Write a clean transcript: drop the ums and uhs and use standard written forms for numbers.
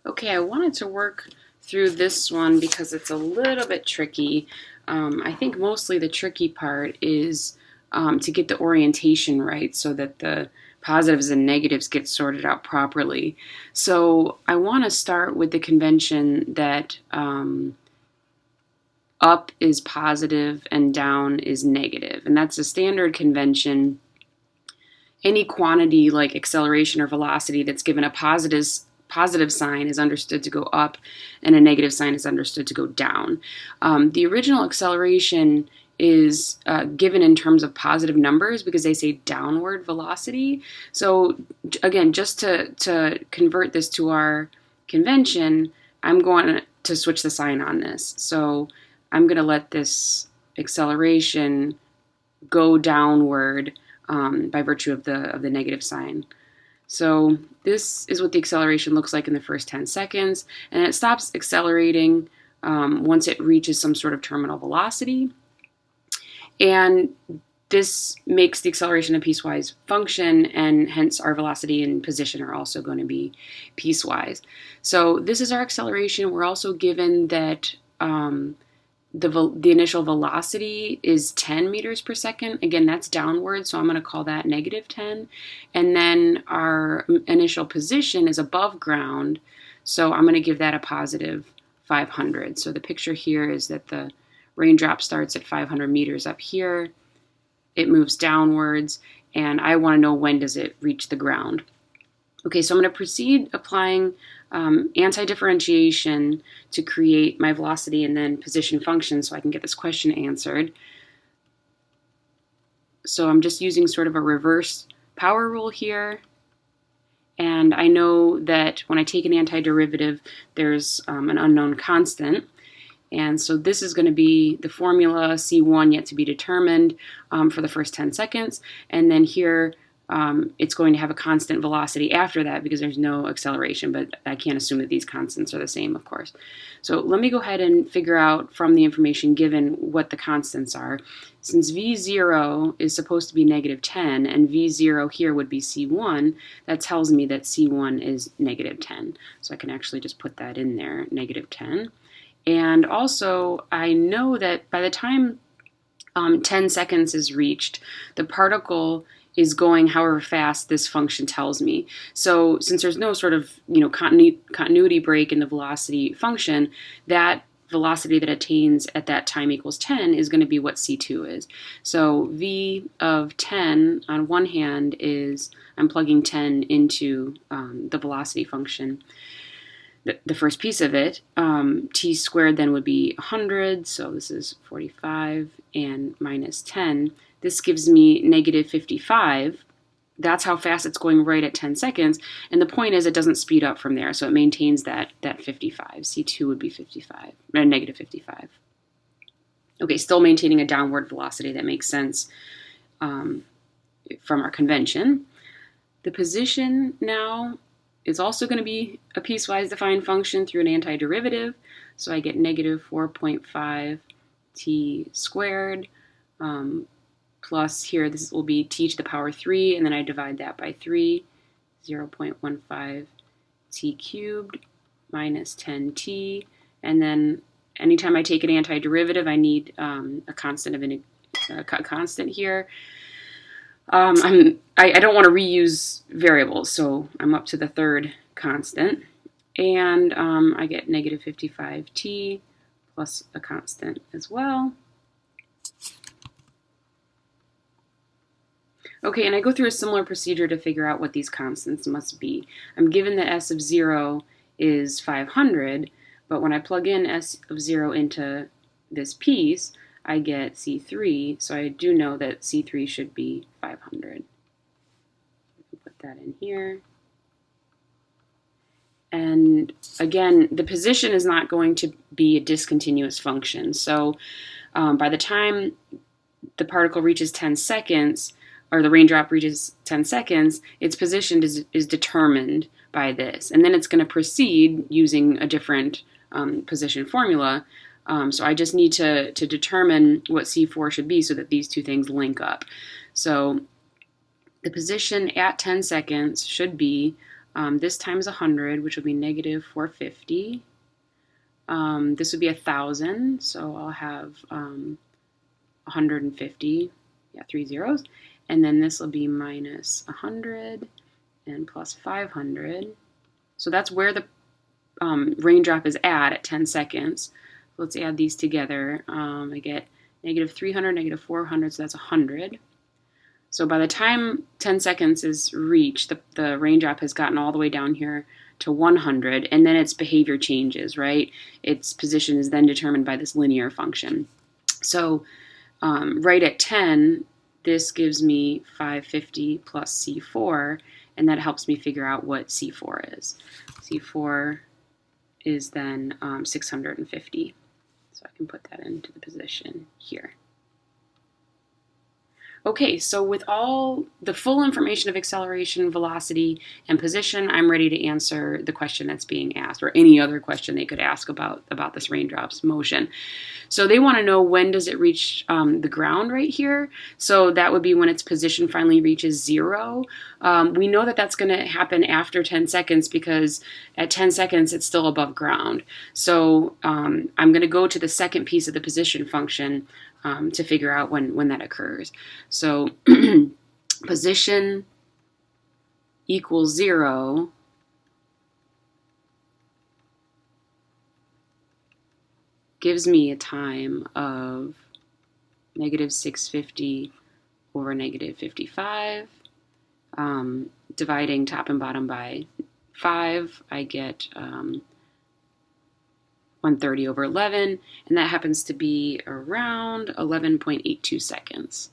Okay, I wanted to work through this one because it's a little bit tricky. I think mostly the tricky part is to get the orientation right so that the positives and negatives get sorted out properly. So I want to start with the convention that up is positive and down is negative. And that's a standard convention. Any quantity like acceleration or velocity that's given a positive sign is understood to go up and a negative sign is understood to go down. The original acceleration is given in terms of positive numbers because they say downward velocity. So again, just to convert this to our convention, I'm going to switch the sign on this. So I'm going to let this acceleration go downward by virtue of the negative sign. So this is what the acceleration looks like in the first 10 seconds, and it stops accelerating once it reaches some sort of terminal velocity. And this makes the acceleration a piecewise function, and hence our velocity and position are also going to be piecewise. So this is our acceleration. We're also given that the initial velocity is 10 meters per second. Again, that's downward, so I'm going to call that negative 10. And then our initial position is above ground, so I'm going to give that a positive 500. So the picture here is that the raindrop starts at 500 meters up here. It moves downwards, and I want to know when does it reach the ground. Okay, so I'm going to proceed applying anti-differentiation to create my velocity and then position function so I can get this question answered. So I'm just using sort of a reverse power rule here. And I know that when I take an antiderivative, there's an unknown constant. And so this is going to be the formula C1 yet to be determined for the first 10 seconds. And then here, it's going to have a constant velocity after that because there's no acceleration, but I can't assume that these constants are the same, of course. So let me go ahead and figure out from the information given what the constants are. Since V0 is supposed to be negative 10 and V0 here would be C1, that tells me that C1 is negative 10. So I can actually just put that in there, negative 10. And also, I know that by the time 10 seconds is reached, the particle is going however fast this function tells me. So since there's no sort of continuity break in the velocity function, that velocity that attains at that time equals 10 is going to be what C2 is. So V of 10 on one hand is, I'm plugging 10 into the velocity function. The first piece of it, t squared then would be 100, so this is 45, and minus 10. This gives me negative 55. That's how fast it's going right at 10 seconds, and the point is it doesn't speed up from there, so it maintains that 55. C2 would be 55, or negative 55. Okay, still maintaining a downward velocity. That makes sense from our convention. The position now is also going to be a piecewise defined function through an antiderivative. So I get negative 4.5 t squared plus here this will be t to the power 3, and then I divide that by 3, 0.15 t cubed minus 10t. And then anytime I take an antiderivative, I need a constant of constant here. I don't want to reuse variables, so I'm up to the third constant. And I get negative 55t plus a constant as well. Okay, and I go through a similar procedure to figure out what these constants must be. I'm given that s of 0 is 500, but when I plug in s of 0 into this piece, I get C3, so I do know that C3 should be 500. Put that in here. And again, the position is not going to be a discontinuous function. So by the time the particle reaches 10 seconds, or the raindrop reaches 10 seconds, its position is determined by this. And then it's going to proceed using a different position formula. So I just need to determine what C4 should be so that these two things link up. So the position at 10 seconds should be This times 100, which would be negative 450. This would be 1,000, so I'll have 150, yeah, 3 zeros. And then this will be minus 100 and plus 500. So that's where the raindrop is at 10 seconds. Let's add these together. I get negative 300, negative 400, so that's 100. So by the time 10 seconds is reached, the raindrop has gotten all the way down here to 100, and then its behavior changes, right? Its position is then determined by this linear function. So right at 10, this gives me 550 plus C4, and that helps me figure out what C4 is. C4 is then 650. So I can put that into the position here. Okay, so with all the full information of acceleration, velocity, and position, I'm ready to answer the question that's being asked, or any other question they could ask about this raindrop's motion. So they want to know, when does it reach the ground right here? So that would be when its position finally reaches 0. We know that that's going to happen after 10 seconds because at 10 seconds it's still above ground. So I'm going to go to the second piece of the position function to figure out when that occurs. So position equals 0 gives me a time of negative 650 over negative 55. Dividing top and bottom by 5, I get 130 over 11, and that happens to be around 11.82 seconds.